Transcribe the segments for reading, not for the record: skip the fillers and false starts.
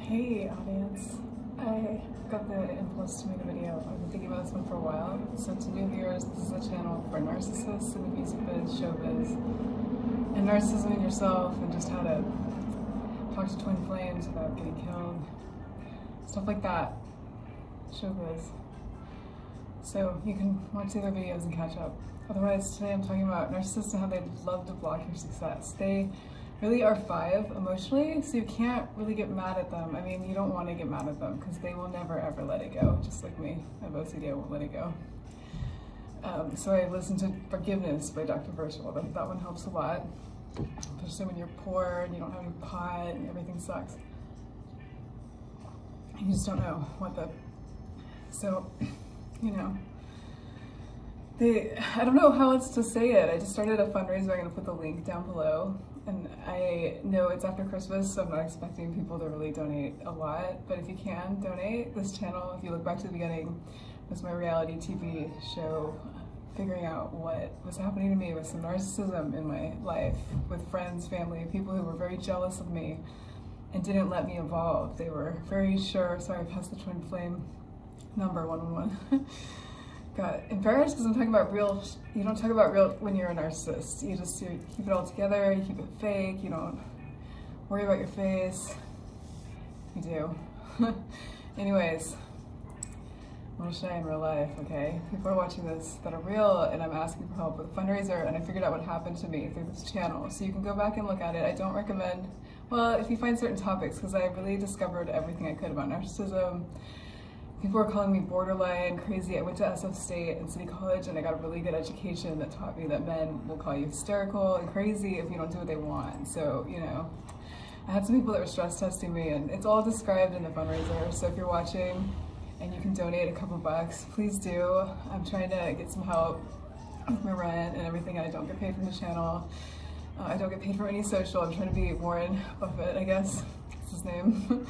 Hey audience, I got the impulse to make a video. I've been thinking about this one for a while. So to new viewers, this is a channel for narcissists in the music biz, showbiz, and narcissism in yourself, and just how to talk to twin flames without getting killed. Stuff like that. Showbiz. So you can watch the other videos and catch up. Otherwise, today I'm talking about narcissists and how they love to block your success. They really are 5 emotionally, so you can't really get mad at them. I mean, you don't want to get mad at them because they will never ever let it go, just like me. I have OCD, I won't let it go. So I listened to Forgiveness by Dr. Virtual. That one helps a lot, especially when you're poor and you don't have any pot and everything sucks. You just don't know what the... So, you know, I don't know how else to say it. I just started a fundraiser. I'm going to put the link down below. And I know it's after Christmas, so I'm not expecting people to really donate a lot. But if you can, donate. This channel, if you look back to the beginning, was my reality TV show, figuring out what was happening to me with some narcissism in my life, with friends, family, people who were very jealous of me and didn't let me evolve. They were very sure, sorry, I passed the twin flame number 111. Got embarrassed because I'm talking about real, you don't talk about real when you're a narcissist. You keep it all together, you keep it fake, you don't worry about your face. You do. Anyways, I'm gonna show you in real life, okay? People are watching this that are real, and I'm asking for help with a fundraiser, and I figured out what happened to me through this channel. So you can go back and look at it. I don't recommend, well, if you find certain topics, because I really discovered everything I could about narcissism. People were calling me borderline, crazy. I went to SF State and City College and I got a really good education that taught me that men will call you hysterical and crazy if you don't do what they want. So, you know, I had some people that were stress testing me, and it's all described in the fundraiser. So if you're watching and you can donate a couple bucks, please do. I'm trying to get some help with my rent and everything. I don't get paid from the channel. I don't get paid from any social. I'm trying to be Warren Buffett, I guess. That's his name.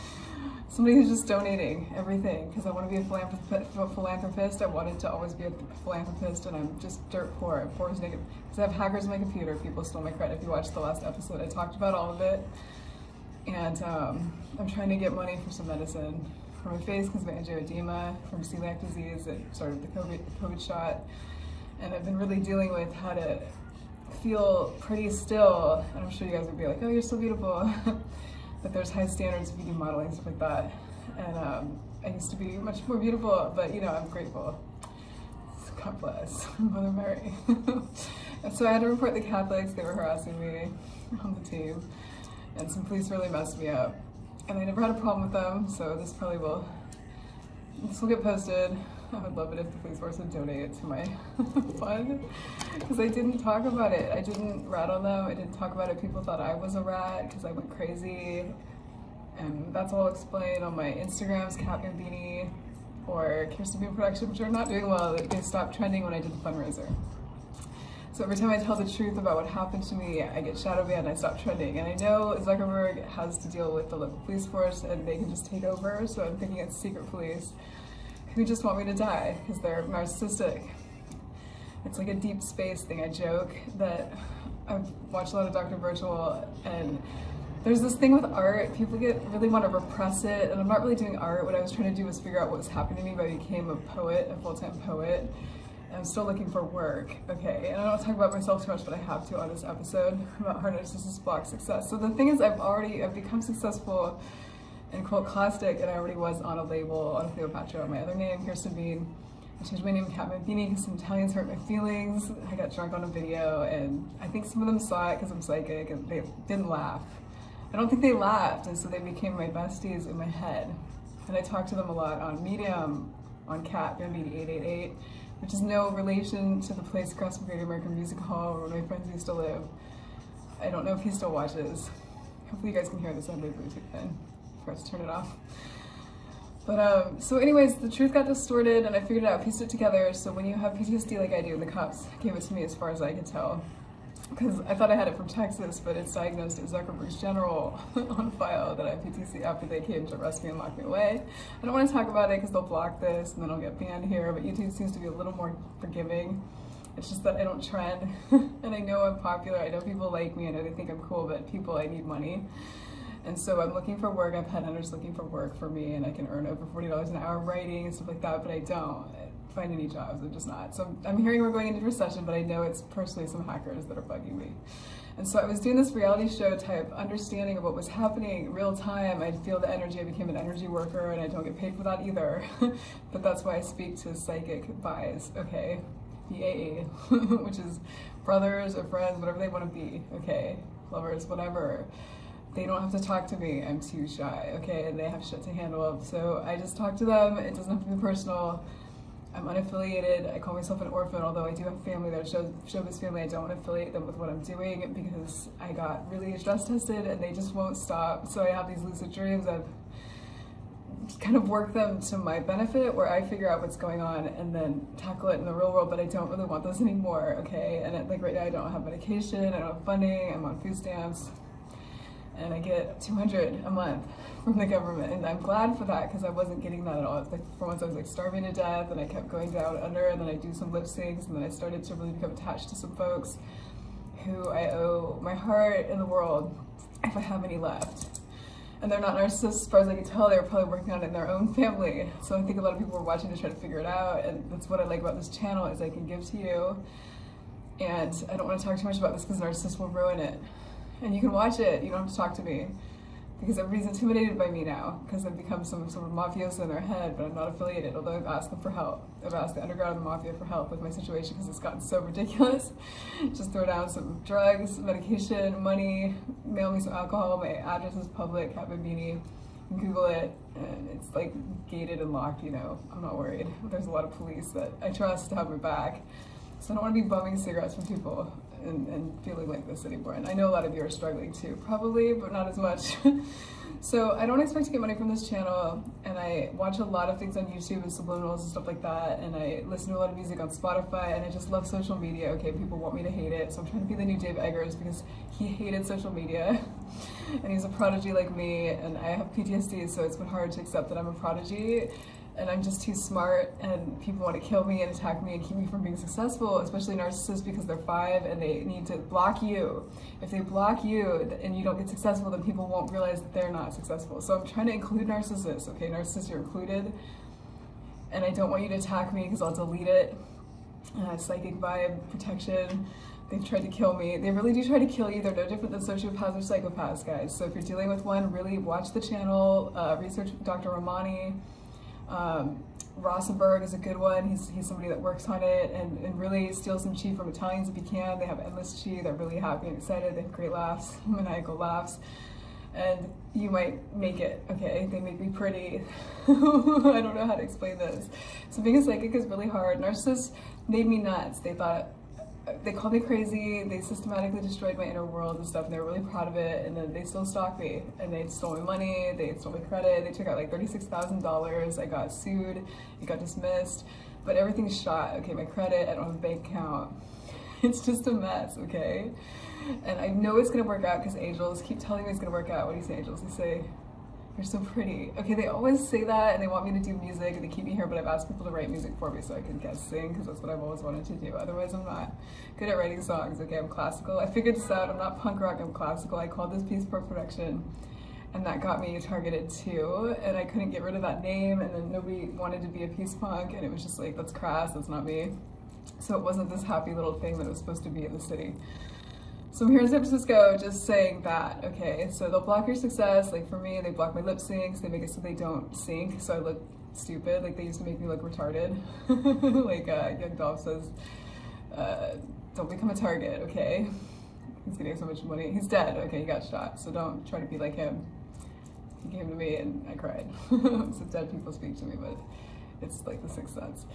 Somebody who's just donating everything, because I want to be a philanthropist. I wanted to always be a philanthropist, and I'm just dirt poor. I'm poor as naked. Because I have hackers in my computer. People stole my credit. If you watched the last episode, I talked about all of it. And I'm trying to get money for some medicine for my face because of my angioedema from celiac disease. It started with the COVID shot. And I've been really dealing with how to feel pretty still. And I'm sure you guys would be like, oh, you're so beautiful. But there's high standards if you do modeling, stuff like that. And I used to be much more beautiful, but you know, I'm grateful. God bless, Mother Mary. And so I had to report the Catholics. They were harassing me on the team. And some police really messed me up. And I never had a problem with them, so this will get posted. I would love it if the police force would donate to my fund, because I didn't talk about it. I didn't rat on them. I didn't talk about it. People thought I was a rat because I went crazy, and that's all explained on my Instagrams, Kat Bambini or Kirsten Bean Production, which are not doing well. They stopped trending when I did the fundraiser. So every time I tell the truth about what happened to me, I get shadow banned, I stop trending. And I know Zuckerberg has to deal with the local police force and they can just take over, so I'm thinking it's secret police who just want me to die because they're narcissistic. It's like a deep space thing. I joke that I've watched a lot of Dr. Virtual, and there's this thing with art. People really want to repress it, and I'm not really doing art. What I was trying to do was figure out what was happening to me, but I became a poet, a full-time poet. And I'm still looking for work, okay? And I don't talk about myself too much, but I have to on this episode about how narcissists block success. So the thing is, I've become successful in quote caustic, and I already was on a label on Cleopatra. My other name, Kirsten Bean. I changed my name to Kat Bambini because some Italians hurt my feelings. I got drunk on a video, and I think some of them saw it because I'm psychic, and they didn't laugh. I don't think they laughed, and so they became my besties in my head. And I talked to them a lot on Medium, on Kat Bambini 888, which is no relation to the place across from Great American Music Hall where my friends used to live. I don't know if he still watches. Hopefully you guys can hear this on my Bluetooth then. To turn it off. But so anyways, the truth got distorted and I figured it out, pieced it together. So when you have PTSD like I do, and the cops gave it to me as far as I could tell, because I thought I had it from Texas, but it's diagnosed as Zuckerberg's general on file that I have PTSD after they came to arrest me and lock me away. I don't want to talk about it because they'll block this and then I'll get banned here, but YouTube seems to be a little more forgiving. It's just that I don't trend, and I know I'm popular, I know people like me, I know they think I'm cool, but people, I need money. And so I'm looking for work. I've had hunters looking for work for me, and I can earn over $40 an hour writing and stuff like that, but I don't find any jobs. I'm just not. So I'm hearing we're going into recession, but I know it's personally some hackers that are bugging me. And so I was doing this reality show type understanding of what was happening real time. I'd feel the energy. I became an energy worker, and I don't get paid for that either. But that's why I speak to psychic buys, okay? BAE, which is brothers or friends, whatever they want to be, okay? Lovers, whatever. They don't have to talk to me. I'm too shy, okay? And they have shit to handle. So I just talk to them. It doesn't have to be personal. I'm unaffiliated. I call myself an orphan, although I do have family that are showbiz family. I don't want to affiliate them with what I'm doing because I got really stress tested and they just won't stop. So I have these lucid dreams. I've kind of worked them to my benefit where I figure out what's going on and then tackle it in the real world, but I don't really want those anymore, okay? And like right now I don't have medication, I don't have funding, I'm on food stamps, and I get $200 a month from the government, and I'm glad for that because I wasn't getting that at all. It's like for once I was like starving to death, and I kept going down under, and then I do some lip syncs, and then I started to really become attached to some folks who I owe my heart in the world if I have any left. And they're not narcissists, as far as I can tell. They were probably working on it in their own family. So I think a lot of people were watching to try to figure it out, and that's what I like about this channel is I can give to you. And I don't want to talk too much about this because narcissists will ruin it. And you can watch it, you don't have to talk to me. Because everybody's intimidated by me now, because I've become some sort of mafioso in their head, but I'm not affiliated, although I've asked them for help. I've asked the underground and the mafia for help with my situation because it's gotten so ridiculous. Just throw down some drugs, medication, money, mail me some alcohol, my address is public, have a beanie, Google it, and it's like gated and locked, you know. I'm not worried. There's a lot of police that I trust to have my back. So I don't want to be bumming cigarettes from people and feeling like this anymore. And I know a lot of you are struggling too, probably, but not as much. So I don't expect to get money from this channel, and I watch a lot of things on YouTube and subliminals and stuff like that, and I listen to a lot of music on Spotify, and I just love social media. Okay, people want me to hate it, so I'm trying to be the new Dave Eggers because he hated social media, and he's a prodigy like me, and I have PTSD, so it's been hard to accept that I'm a prodigy. And I'm just too smart, and people want to kill me and attack me and keep me from being successful, especially narcissists because they're 5 and they need to block you. If they block you and you don't get successful, then people won't realize that they're not successful. So I'm trying to include narcissists, okay? Narcissists, you're included. And I don't want you to attack me because I'll delete it. Psychic vibe, protection. They've tried to kill me. They really do try to kill you. They're no different than sociopaths or psychopaths, guys. So if you're dealing with one, really watch the channel, research Dr. Romani. Rosenberg is a good one. He's somebody that works on it and really steals some chi from Italians if you can. They have endless chi. They're really happy and excited. They have great laughs, maniacal laughs. And you might make it, okay? They make me pretty. I don't know how to explain this. So being a psychic is really hard. Narcissists made me nuts. They called me crazy, they systematically destroyed my inner world and stuff, and they were really proud of it, and then they still stalked me, and they stole my money, they stole my credit, they took out like $36,000, I got sued, it got dismissed, but everything's shot, okay, my credit, I don't have a bank account, it's just a mess, okay? And I know it's gonna work out because angels keep telling me it's gonna work out. What do you say, angels? They say, you're so pretty. Okay, they always say that, and they want me to do music, and they keep me here, but I've asked people to write music for me so I can guest sing, because that's what I've always wanted to do. Otherwise, I'm not good at writing songs, okay? I'm classical. I figured this out. I'm not punk rock, I'm classical. I called this piece Production, and that got me targeted too, and I couldn't get rid of that name, and then nobody wanted to be a peace punk, and it was just like, that's crass, that's not me. So it wasn't this happy little thing that it was supposed to be in the city. So I'm here in San Francisco just saying that, okay? So they'll block your success. Like for me, they block my lip syncs. They make it so they don't sync, so I look stupid. Like they used to make me look retarded. Like Young Dolph says, don't become a target, okay? He's getting so much money. He's dead, okay, he got shot. So don't try to be like him. He came to me and I cried. So dead people speak to me, but it's like the Sixth Sense.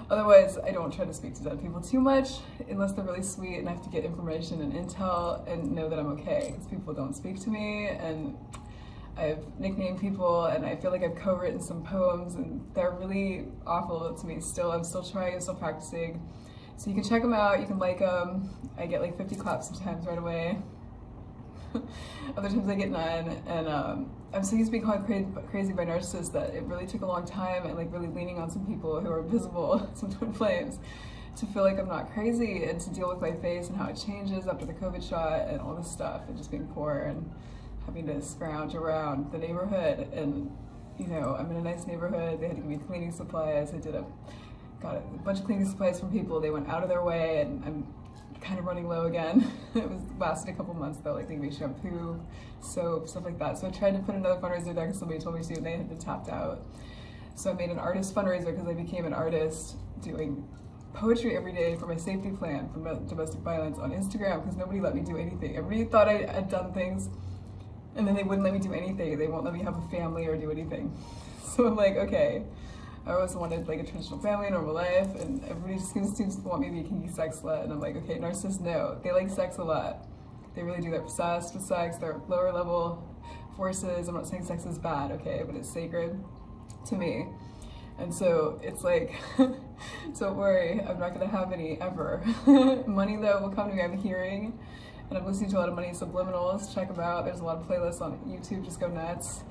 Otherwise, I don't try to speak to dead people too much unless they're really sweet and I have to get information and intel and know that I'm okay, because people don't speak to me, and I've nicknamed people, and I feel like I've co-written some poems, and they're really awful to me still. I'm still trying, I'm still practicing. So you can check them out, you can like them. I get like 50 claps sometimes right away. Other times I get none, and I'm so used to being called crazy by narcissists that it really took a long time, and like really leaning on some people who are visible, some twin flames, to feel like I'm not crazy and to deal with my face and how it changes after the COVID shot and all this stuff, and just being poor and having to scrounge around the neighborhood, and you know, I'm in a nice neighborhood. They had to give me cleaning supplies. Got a bunch of cleaning supplies from people. They went out of their way, and I'm kind of running low again. It lasted a couple months though, like they gave me shampoo, soap, stuff like that. So I tried to put another fundraiser there because somebody told me to, and they had been tapped out. So I made an artist fundraiser because I became an artist doing poetry every day for my safety plan from domestic violence on Instagram, because nobody let me do anything. Everybody thought I had done things, and then they wouldn't let me do anything. They won't let me have a family or do anything. So I'm like, okay. I always wanted like a traditional family, normal life, and everybody just seems to want me to be a kinky sex slut. And I'm like, okay, narcissists, no. They like sex a lot. They really do. They're obsessed with sex. They're lower level forces. I'm not saying sex is bad, okay, but it's sacred to me. And so it's like, don't worry, I'm not gonna have any ever. Money though will come to me. I'm hearing, and I'm listening to a lot of Money Subliminals. Check them out. There's a lot of playlists on YouTube. Just go nuts.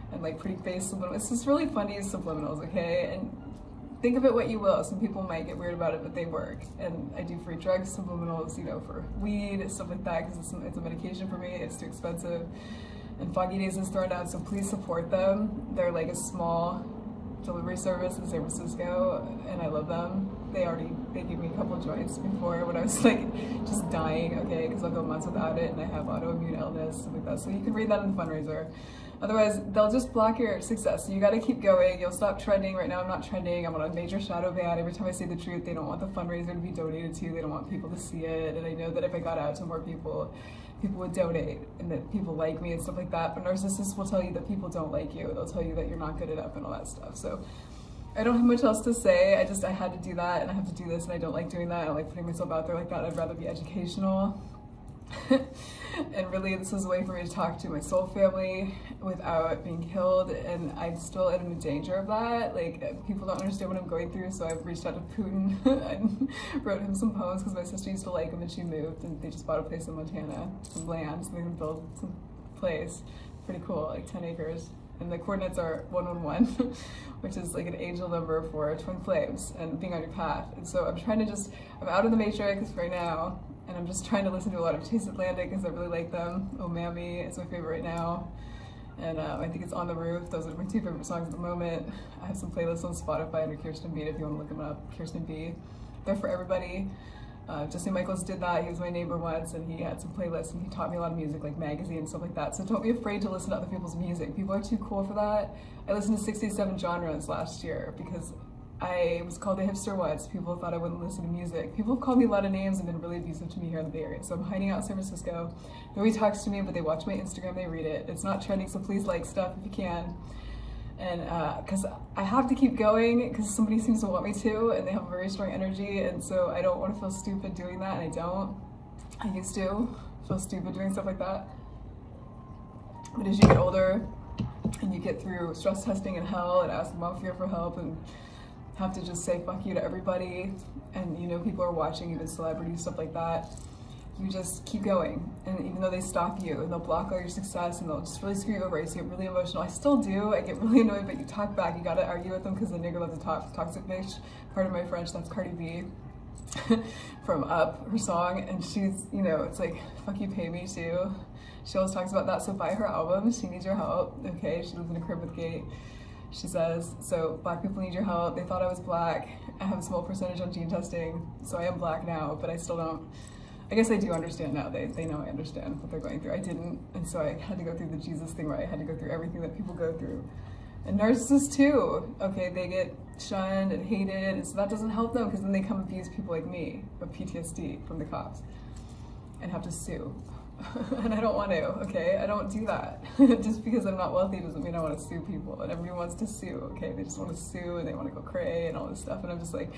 And like pretty face subliminals. It's just really fun to use subliminals, okay? And think of it what you will. Some people might get weird about it, but they work. And I do free drug subliminals, you know, for weed, stuff like that, because it's a medication for me. It's too expensive. And Foggy Days is thrown out, so please support them. They're like a small delivery service in San Francisco, and I love them. They gave me a couple joints before when I was like just dying, okay, because I'll go months without it, and I have autoimmune illness, stuff like that. So you can read that in the fundraiser. Otherwise, they'll just block your success. You gotta keep going. You'll stop trending. Right now, I'm not trending. I'm on a major shadow ban. Every time I say the truth, they don't want the fundraiser to be donated to. They don't want people to see it. And I know that if I got out to more people, people would donate, and that people like me and stuff like that. But narcissists will tell you that people don't like you. They'll tell you that you're not good enough and all that stuff. So I don't have much else to say. I had to do that, and I have to do this, and I don't like doing that. I don't like putting myself out there like that. I'd rather be educational. And really, this is a way for me to talk to my soul family without being killed, and I'm still in danger of that. Like, people don't understand what I'm going through, so I've reached out to Putin and wrote him some poems, because my sister used to like him and she moved, and they just bought a place in Montana, some land, so they can build some place. Pretty cool, like 10 acres. And the coordinates are 111, which is like an angel number for twin flames and being on your path. And so I'm out of the matrix right now, and I'm just trying to listen to a lot of Chase Atlantic because I really like them. Oh Mammy is my favorite right now. And I think it's On the Roof. Those are my two favorite songs at the moment. I have some playlists on Spotify under Kirsten B if you want to look them up. Kirsten B. They're for everybody. Jesse Michaels did that. He was my neighbor once, and he had some playlists, and he taught me a lot of music, like magazine and stuff like that. So don't be afraid to listen to other people's music. People are too cool for that. I listened to 67 genres last year because I was called a hipster once. People thought I wouldn't listen to music. People have called me a lot of names and been really abusive to me here in the Bay Area. So I'm hiding out in San Francisco. Nobody talks to me, but they watch my Instagram, they read it. It's not trending, so please like stuff if you can. And because I have to keep going because somebody seems to want me to, and they have a very strong energy, and so I don't want to feel stupid doing that, and I don't. I used to feel stupid doing stuff like that. But as you get older and you get through stress testing in hell and ask the mafia for help and have to just say fuck you to everybody, and you know people are watching, even celebrities, stuff like that, you just keep going. And even though they stop you and they'll block all your success and they'll just really screw you over, you get really emotional. I still do. I get really annoyed, but you talk back. You gotta argue with them because the nigger loves to talk. Toxic bitch, part of my French, that's Cardi B from Up, her song. And she's, you know, it's like, fuck you, pay me too. She always talks about that. So buy her album. She needs your help. Okay, she lives in a crib with Gate. She says, so black people need your help. They thought I was black. I have a small percentage on gene testing, so I am black now, but I still don't. I guess I do understand now. They know I understand what they're going through. I didn't, and so I had to go through the Jesus thing where I had to go through everything that people go through. And narcissists too, okay, they get shunned and hated, and so that doesn't help them because then they come abuse people like me with PTSD from the cops and have to sue. And I don't want to, okay? I don't do that. Just because I'm not wealthy doesn't mean I want to sue people, and everybody wants to sue, okay? They just want to sue and they want to go cray and all this stuff, and I'm just like,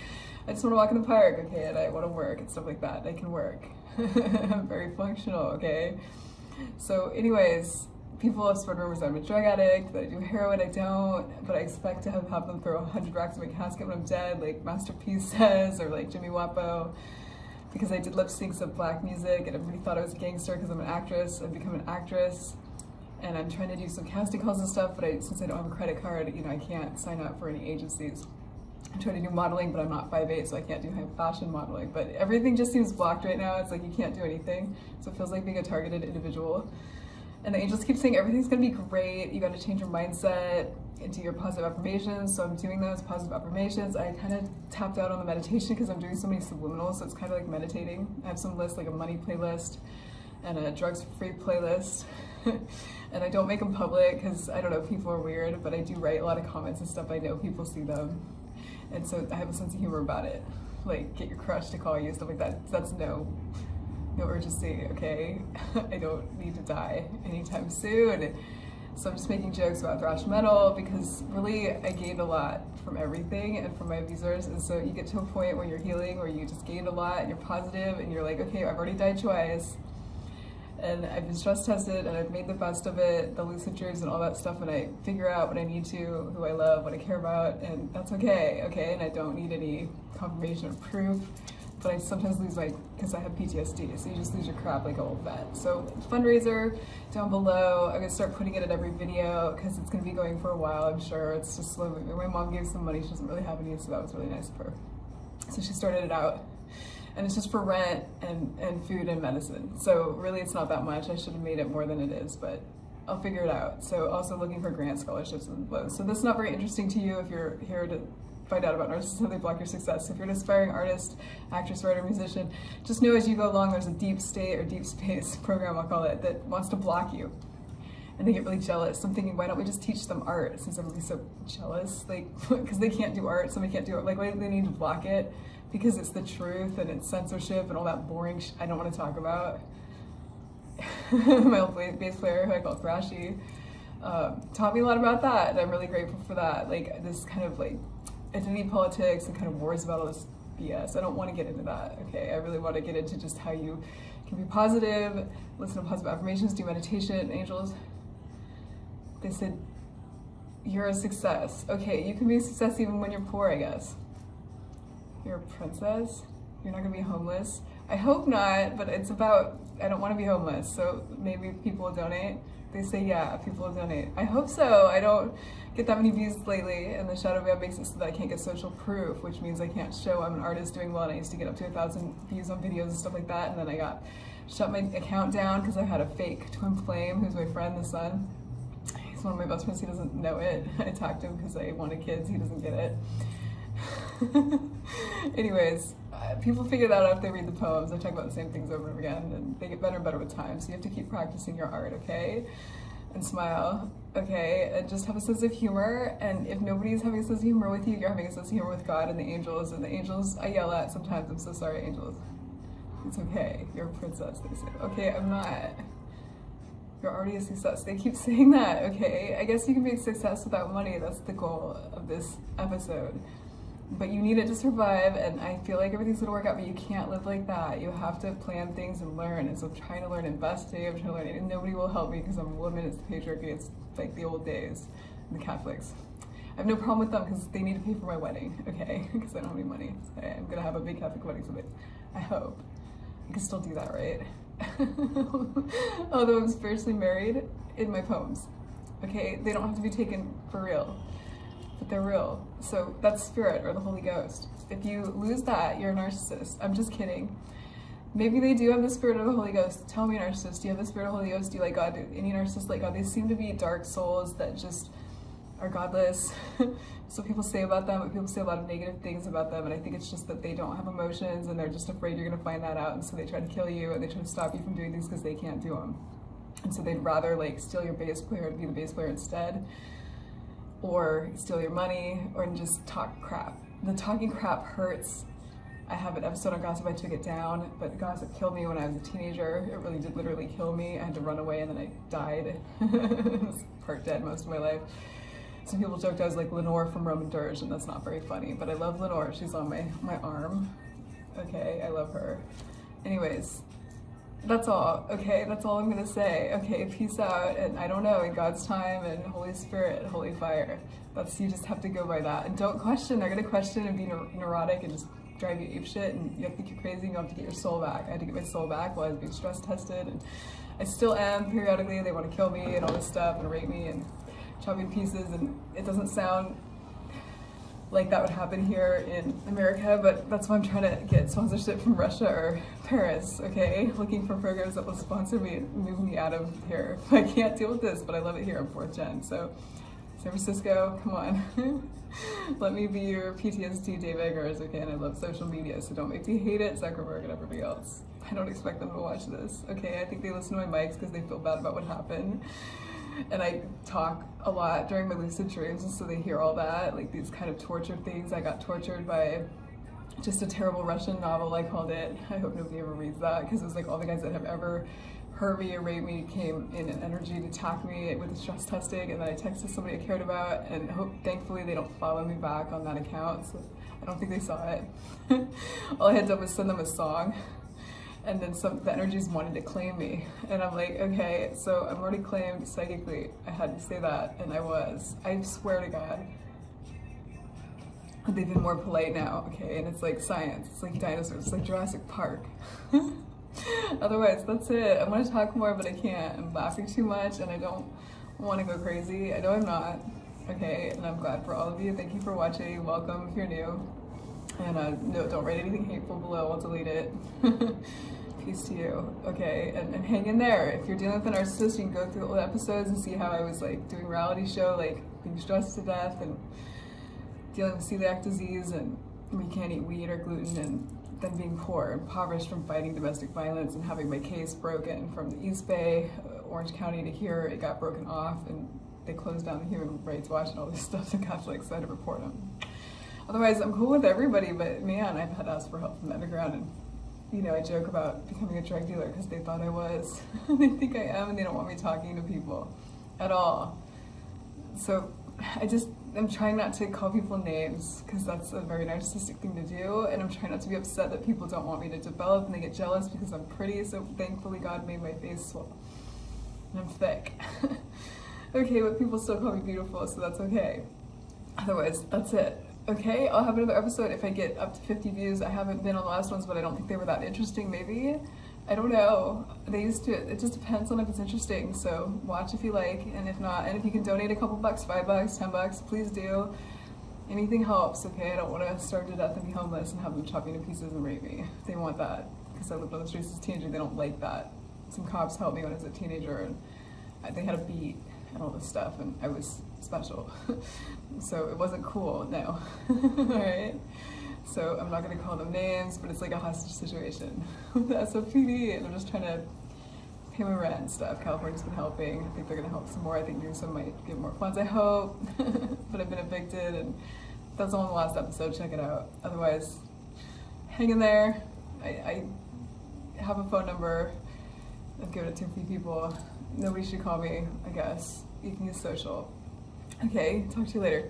I just want to walk in the park, okay? And I want to work and stuff like that. I can work. I'm very functional, okay? So anyways, people have spread rumors that I'm a drug addict, that I do heroin. I don't, but I expect to have them throw 100 racks in my casket when I'm dead, like Master P says, or like Jimmy Wapo. Because I did lip syncs of black music, and everybody thought I was a gangster because I'm an actress. I've become an actress, and I'm trying to do some casting calls and stuff, but since I don't have a credit card, you know, I can't sign up for any agencies. I'm trying to do modeling, but I'm not 5'8", so I can't do high fashion modeling. But everything just seems blocked right now. It's like you can't do anything, so it feels like being a targeted individual. And the angels keep saying everything's gonna be great, you gotta change your mindset into your positive affirmations. So I'm doing those positive affirmations. I kind of tapped out on the meditation because I'm doing so many subliminals, so it's kind of like meditating. I have some lists, like a money playlist and a drugs-free playlist. And I don't make them public because I don't know, people are weird, but I do write a lot of comments and stuff. I know people see them. And so I have a sense of humor about it. Like, get your crush to call you, stuff like that. That's no urgency, okay? I don't need to die anytime soon. So I'm just making jokes about thrash metal because really I gained a lot from everything and from my abusers. And so you get to a point where you're healing, where you just gained a lot and you're positive and you're like, okay, I've already died twice. And I've been stress tested and I've made the best of it, the lucid dreams and all that stuff, and I figure out what I need to, who I love, what I care about, and that's okay, and I don't need any confirmation or proof, but I sometimes lose because I have PTSD, so you just lose your crap like an old vet. So fundraiser down below, I'm gonna start putting it in every video because it's gonna be going for a while, I'm sure. It's just slow moving. My mom gave some money, she doesn't really have any, so that was really nice of her. So she started it out. And it's just for rent and food and medicine. So really it's not that much. I should have made it more than it is, but I'll figure it out. So also looking for grant scholarships and loans. So this is not very interesting to you if you're here to find out about narcissists, how they block your success. So if you're an aspiring artist, actress, writer, musician, just know as you go along there's a deep state or deep space program, I'll call it, that wants to block you. And they get really jealous. I'm thinking, why don't we just teach them art since everybody's so jealous? Like, because they can't do art, somebody can't do it. Like, why do they need to block it? Because it's the truth and it's censorship and all that boring I don't want to talk about. My old bass player, who I call Thrashy, taught me a lot about that, and I'm really grateful for that. Like this kind of like identity politics and kind of wars about all this BS. I don't want to get into that, okay? I really want to get into just how you can be positive, listen to positive affirmations, do meditation. Angels, they said, you're a success. Okay, you can be a success even when you're poor, I guess. You're a princess, you're not gonna be homeless. I hope not, but it's about, I don't wanna be homeless, so maybe people will donate. They say, yeah, people will donate. I hope so. I don't get that many views lately, and the shadow ban makes it so that I can't get social proof, which means I can't show I'm an artist doing well, and I used to get up to 1,000 views on videos and stuff like that, and then I shut my account down because I had a fake twin flame who's my friend, the son. He's one of my best friends, he doesn't know it. I attacked him because I wanted kids, he doesn't get it. Anyways, people figure that out if they read the poems. I talk about the same things over and over again, and they get better and better with time. So you have to keep practicing your art, okay? And smile, okay? And just have a sense of humor. And if nobody's having a sense of humor with you, you're having a sense of humor with God and the angels. And the angels I yell at sometimes. I'm so sorry, angels. It's okay. You're a princess, they say. Okay, I'm not. You're already a success. They keep saying that, okay? I guess you can be a success without money. That's the goal of this episode. But you need it to survive, and I feel like everything's gonna work out, but you can't live like that. You have to plan things and learn, and so I'm trying to learn investing, I'm trying to learn, and nobody will help me because I'm a woman, it's the patriarchy, it's like the old days, and the Catholics. I have no problem with them because they need to pay for my wedding, okay? Because I don't have any money. I'm gonna have a big Catholic wedding someday. I hope. I can still do that, right? Although I'm spiritually married in my poems, okay? They don't have to be taken for real. But they're real. So that's spirit or the Holy Ghost. If you lose that, you're a narcissist. I'm just kidding. Maybe they do have the spirit of the Holy Ghost. Tell me, narcissist, do you have the spirit of the Holy Ghost? Do you like God? Do any narcissists like God? They seem to be dark souls that just are godless. So people say about them, but people say a lot of negative things about them, and I think it's just that they don't have emotions and they're just afraid you're gonna find that out, and so they try to kill you and they try to stop you from doing things because they can't do them. And so they'd rather like steal your bass player to be the bass player instead, or steal your money, or just talk crap. The talking crap hurts. I have an episode on gossip, I took it down, but gossip killed me when I was a teenager. It really did literally kill me. I had to run away and then I died. I was part dead most of my life. Some people joked I was like Lenore from Roman Dirge, and that's not very funny, but I love Lenore. She's on my arm. Okay, I love her. Anyways, that's all, okay? That's all I'm gonna say. Okay, peace out, and I don't know, in God's time, and Holy Spirit, Holy Fire. You just have to go by that. And don't question, they're gonna question and be neurotic and just drive you apeshit, and you think you're crazy and you have to get your soul back. I had to get my soul back while I was being stress tested, and I still am periodically. They want to kill me and all this stuff and rape me and chop me to pieces, and it doesn't sound like that would happen here in America, but that's why I'm trying to get sponsorship from Russia or Paris, okay? Looking for programs that will sponsor me and move me out of here. I can't deal with this, but I love it here. I'm 4th gen, so San Francisco, come on. Let me be your PTSD Dave Eggers, okay? And I love social media, so don't make me hate it, Zuckerberg and everybody else. I don't expect them to watch this, okay? I think they listen to my mics because they feel bad about what happened. And I talk a lot during my lucid dreams, and so they hear all that, like these kind of torture things. I got tortured by just a terrible Russian novel, I called it. I hope nobody ever reads that, because it was like all the guys that have ever hurt me or raped me came in an energy to attack me with a stress testing, and then I texted somebody I cared about, and thankfully they don't follow me back on that account, so I don't think they saw it. All I had done was send them a song. And then the energies wanted to claim me. And I'm like, okay, so I'm already claimed psychically. I had to say that, and I was. I swear to God. They've been more polite now, okay? And it's like science, it's like dinosaurs, it's like Jurassic Park. Otherwise, that's it. I want to talk more, but I can't. I'm laughing too much, and I don't want to go crazy. I know I'm not, okay? And I'm glad for all of you. Thank you for watching. Welcome if you're new. And no, don't write anything hateful below, I'll delete it. Peace to you, okay? And hang in there. If you're dealing with a narcissist, you can go through old episodes and see how I was like doing reality show, like being stressed to death and dealing with celiac disease, and we can't eat wheat or gluten, and then being poor, impoverished from fighting domestic violence and having my case broken from the East Bay, Orange County to here. It got broken off, and they closed down the Human Rights Watch and all this stuff to Catholics, so I had to report them. Otherwise, I'm cool with everybody, but man, I've had to ask for help from the underground, and you know, I joke about becoming a drug dealer because they thought I was. They think I am, and they don't want me talking to people at all. So I'm trying not to call people names because that's a very narcissistic thing to do, and I'm trying not to be upset that people don't want me to develop and they get jealous because I'm pretty, so thankfully God made my face swell. And I'm thick. Okay, but people still call me beautiful, so that's okay. Otherwise, that's it. Okay, I'll have another episode if I get up to 50 views. I haven't been on the last ones, but I don't think they were that interesting, maybe. I don't know. They used to, it just depends on if it's interesting, so watch if you like, and if not, and if you can donate a couple bucks, $5, $10, please do. Anything helps, okay? I don't want to starve to death and be homeless and have them chop me to pieces and rape me. They want that, because I lived on the streets as a teenager, they don't like that. Some cops helped me when I was a teenager, and they had a beat and all this stuff, and I was special. So it wasn't cool, no. Alright? So I'm not going to call them names, but it's like a hostage situation with the SOPD, and I'm just trying to pay my rent and stuff. California's been helping. I think they're going to help some more. I think Newsom might give more funds, I hope. But I've been evicted, and that's all in the last episode. Check it out. Otherwise, hang in there. I have a phone number. I've given it to a few people. Nobody should call me, I guess. You can use social. Okay, talk to you later.